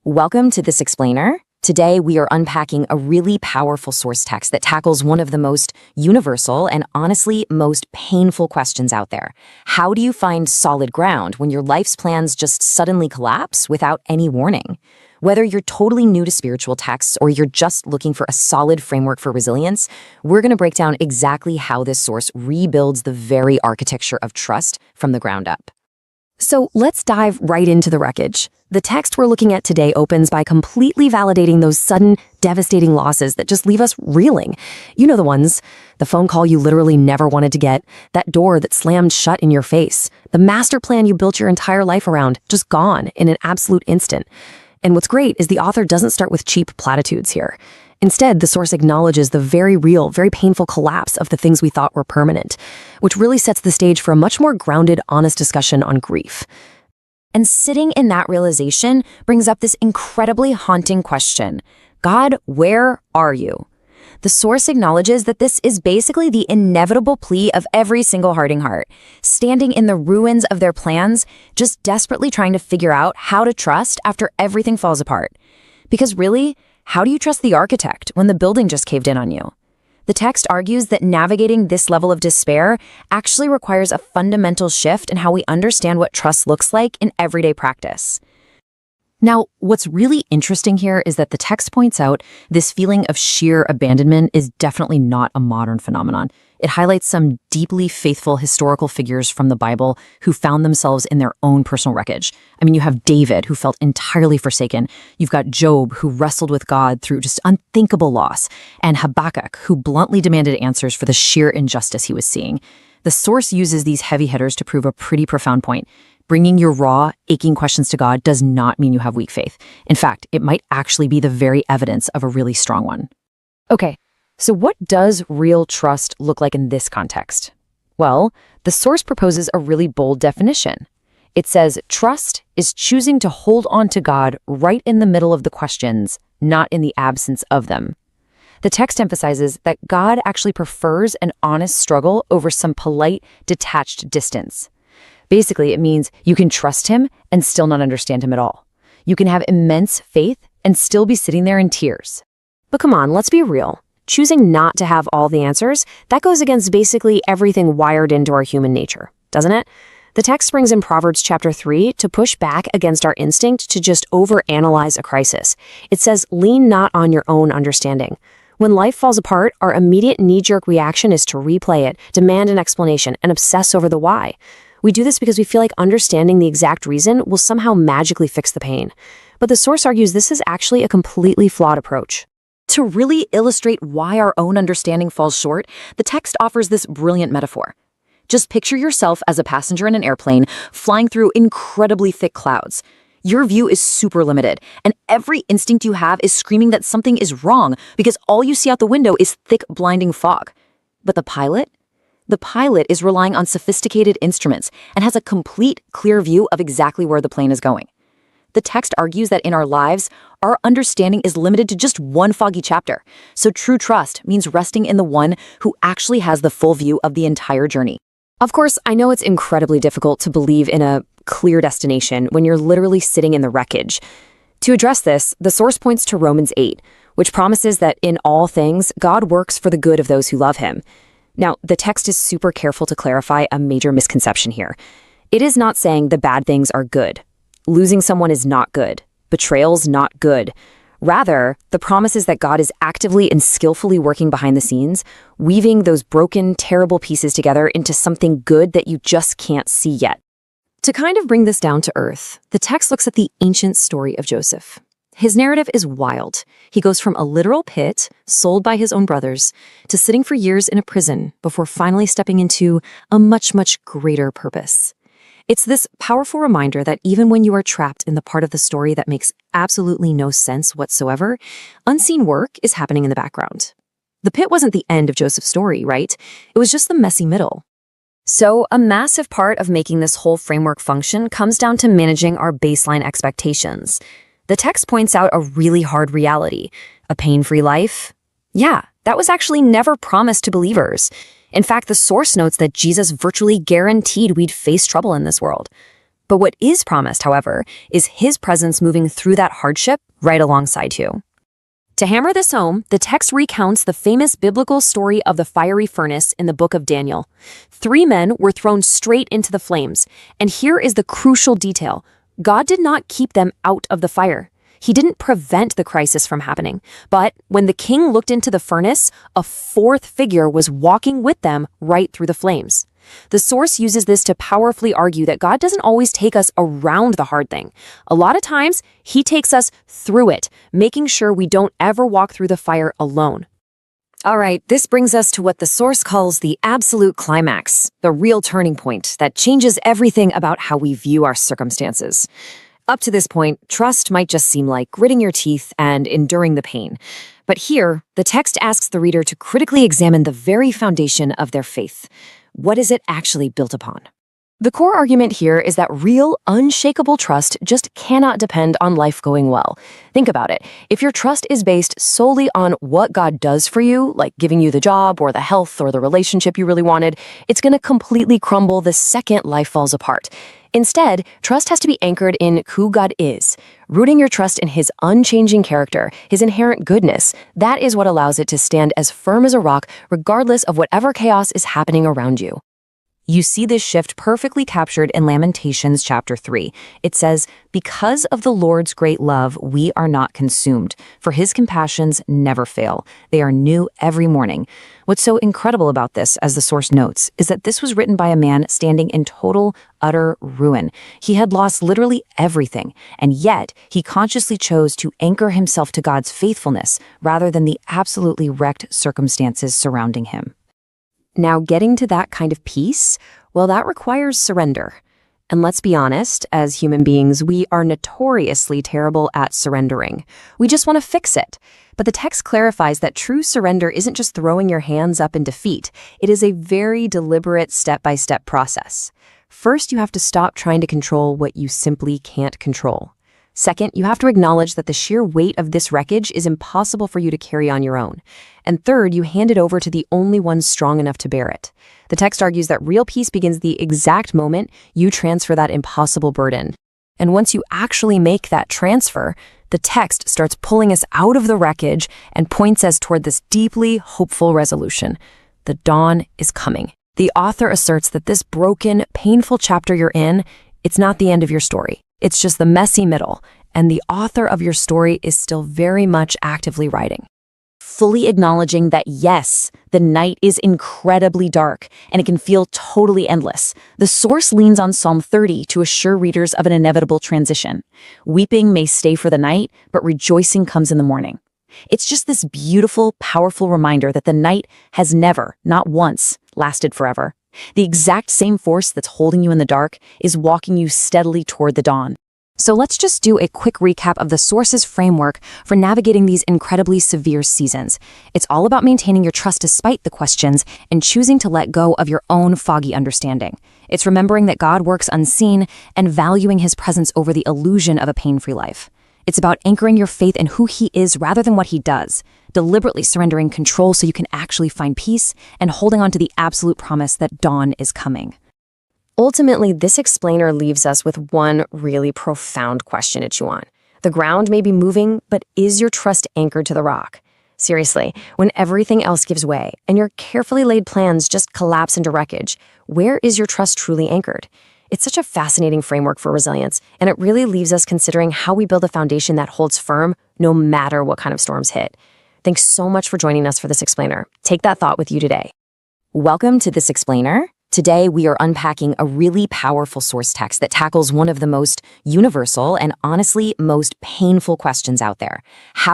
Welcome to This Explainer. Today, we are unpacking a really powerful source text that tackles one of the most universal and honestly most painful questions out there. How do you find solid ground when your life's plans just suddenly collapse without any warning? Whether you're totally new to spiritual texts or you're just looking for a solid framework for resilience, we're going to break down exactly how this source rebuilds the very architecture of trust from the ground up. So let's dive right into the wreckage. The text we're looking at today opens by completely validating those sudden, devastating losses that just leave us reeling. You know the ones. The phone call you literally never wanted to get, that door that slammed shut in your face, the master plan you built your entire life around, just gone in an absolute instant. And what's great is the author doesn't start with cheap platitudes here. Instead, the source acknowledges the very real, very painful collapse of the things we thought were permanent, which really sets the stage for a much more grounded, honest discussion on grief. And sitting in that realization brings up this incredibly haunting question. God, where are you? The source acknowledges that this is basically the inevitable plea of every single hardened heart, standing in the ruins of their plans, just desperately trying to figure out how to trust after everything falls apart. Because really, how do you trust the architect when the building just caved in on you? The text argues that navigating this level of despair actually requires a fundamental shift in how we understand what trust looks like in everyday practice. Now, what's really interesting here is that the text points out this feeling of sheer abandonment is definitely not a modern phenomenon. It highlights some deeply faithful historical figures from the Bible who found themselves in their own personal wreckage. I mean, you have David, who felt entirely forsaken. You've got Job, who wrestled with God through just unthinkable loss, and Habakkuk, who bluntly demanded answers for the sheer injustice he was seeing. The source uses these heavy hitters to prove a pretty profound point. Bringing your raw, aching questions to God does not mean you have weak faith. In fact, it might actually be the very evidence of a really strong one. Okay, so what does real trust look like in this context? Well, the source proposes a really bold definition. It says, trust is choosing to hold on to God right in the middle of the questions, not in the absence of them. The text emphasizes that God actually prefers an honest struggle over some polite, detached distance. Basically, it means you can trust him and still not understand him at all. You can have immense faith and still be sitting there in tears. But come on, let's be real. Choosing not to have all the answers, that goes against basically everything wired into our human nature, doesn't it? The text brings in Proverbs chapter 3 to push back against our instinct to just overanalyze a crisis. It says, lean not on your own understanding. When life falls apart, our immediate knee-jerk reaction is to replay it, demand an explanation, and obsess over the why. We do this because we feel like understanding the exact reason will somehow magically fix the pain. But the source argues this is actually a completely flawed approach. To really illustrate why our own understanding falls short, the text offers this brilliant metaphor. Just picture yourself as a passenger in an airplane flying through incredibly thick clouds. Your view is super limited, and every instinct you have is screaming that something is wrong because all you see out the window is thick, blinding fog. But the pilot? The pilot is relying on sophisticated instruments and has a complete, clear view of exactly where the plane is going. The text argues that in our lives, our understanding is limited to just one foggy chapter. So true trust means resting in the one who actually has the full view of the entire journey. Of course, I know it's incredibly difficult to believe in a clear destination when you're literally sitting in the wreckage. To address this, the source points to Romans 8, which promises that in all things, God works for the good of those who love him. Now, the text is super careful to clarify a major misconception here. It is not saying the bad things are good. Losing someone is not good. Betrayal's not good. Rather, the promise is that God is actively and skillfully working behind the scenes, weaving those broken, terrible pieces together into something good that you just can't see yet. To kind of bring this down to earth, the text looks at the ancient story of Joseph. His narrative is wild. He goes from a literal pit, sold by his own brothers, to sitting for years in a prison before finally stepping into a much, much greater purpose. It's this powerful reminder that even when you are trapped in the part of the story that makes absolutely no sense whatsoever, unseen work is happening in the background. The pit wasn't the end of Joseph's story, right? It was just the messy middle. So a massive part of making this whole framework function comes down to managing our baseline expectations. The text points out a really hard reality. A pain-free life? Yeah, that was actually never promised to believers. In fact, the source notes that Jesus virtually guaranteed we'd face trouble in this world. But what is promised, however, is his presence moving through that hardship right alongside you. To hammer this home, the text recounts the famous biblical story of the fiery furnace in the book of Daniel. 3 men were thrown straight into the flames, and here is the crucial detail. God did not keep them out of the fire. He didn't prevent the crisis from happening. But when the king looked into the furnace, a 4th figure was walking with them right through the flames. The source uses this to powerfully argue that God doesn't always take us around the hard thing. A lot of times, he takes us through it, making sure we don't ever walk through the fire alone. All right, this brings us to what the source calls the absolute climax, the real turning point that changes everything about how we view our circumstances. Up to this point, trust might just seem like gritting your teeth and enduring the pain. But here, the text asks the reader to critically examine the very foundation of their faith. What is it actually built upon? The core argument here is that real, unshakable trust just cannot depend on life going well. Think about it. If your trust is based solely on what God does for you, like giving you the job or the health or the relationship you really wanted, it's going to completely crumble the second life falls apart. Instead, trust has to be anchored in who God is. Rooting your trust in his unchanging character, his inherent goodness, that is what allows it to stand as firm as a rock regardless of whatever chaos is happening around you. You see this shift perfectly captured in Lamentations chapter 3. It says, "Because of the Lord's great love, we are not consumed, for his compassions never fail. They are new every morning." What's so incredible about this, as the source notes, is that this was written by a man standing in total, utter ruin. He had lost literally everything, and yet he consciously chose to anchor himself to God's faithfulness rather than the absolutely wrecked circumstances surrounding him. Now, getting to that kind of peace, well, that requires surrender. And let's be honest, as human beings, we are notoriously terrible at surrendering. We just want to fix it. But the text clarifies that true surrender isn't just throwing your hands up in defeat. It is a very deliberate step-by-step process. First, you have to stop trying to control what you simply can't control. Second, you have to acknowledge that the sheer weight of this wreckage is impossible for you to carry on your own. And third, you hand it over to the only one strong enough to bear it. The text argues that real peace begins the exact moment you transfer that impossible burden. And once you actually make that transfer, the text starts pulling us out of the wreckage and points us toward this deeply hopeful resolution. The dawn is coming. The author asserts that this broken, painful chapter you're in, it's not the end of your story. It's just the messy middle, and the author of your story is still very much actively writing. Fully acknowledging that yes, the night is incredibly dark, and it can feel totally endless. The source leans on Psalm 30 to assure readers of an inevitable transition. Weeping may stay for the night, but rejoicing comes in the morning. It's just this beautiful, powerful reminder that the night has never, not once, lasted forever. The exact same force that's holding you in the dark is walking you steadily toward the dawn. So let's just do a quick recap of the source's framework for navigating these incredibly severe seasons. It's all about maintaining your trust despite the questions and choosing to let go of your own foggy understanding. It's remembering that God works unseen and valuing his presence over the illusion of a pain-free life. It's about anchoring your faith in who he is rather than what he does, deliberately surrendering control so you can actually find peace, and holding on to the absolute promise that dawn is coming. Ultimately, this explainer leaves us with one really profound question to chew on. The ground may be moving, but is your trust anchored to the rock? Seriously, when everything else gives way and your carefully laid plans just collapse into wreckage, where is your trust truly anchored? It's such a fascinating framework for resilience, and it really leaves us considering how we build a foundation that holds firm no matter what kind of storms hit. Thanks so much for joining us for this explainer. Take that thought with you today. Welcome to This Explainer. Today, we are unpacking a really powerful source text that tackles one of the most universal and honestly most painful questions out there. How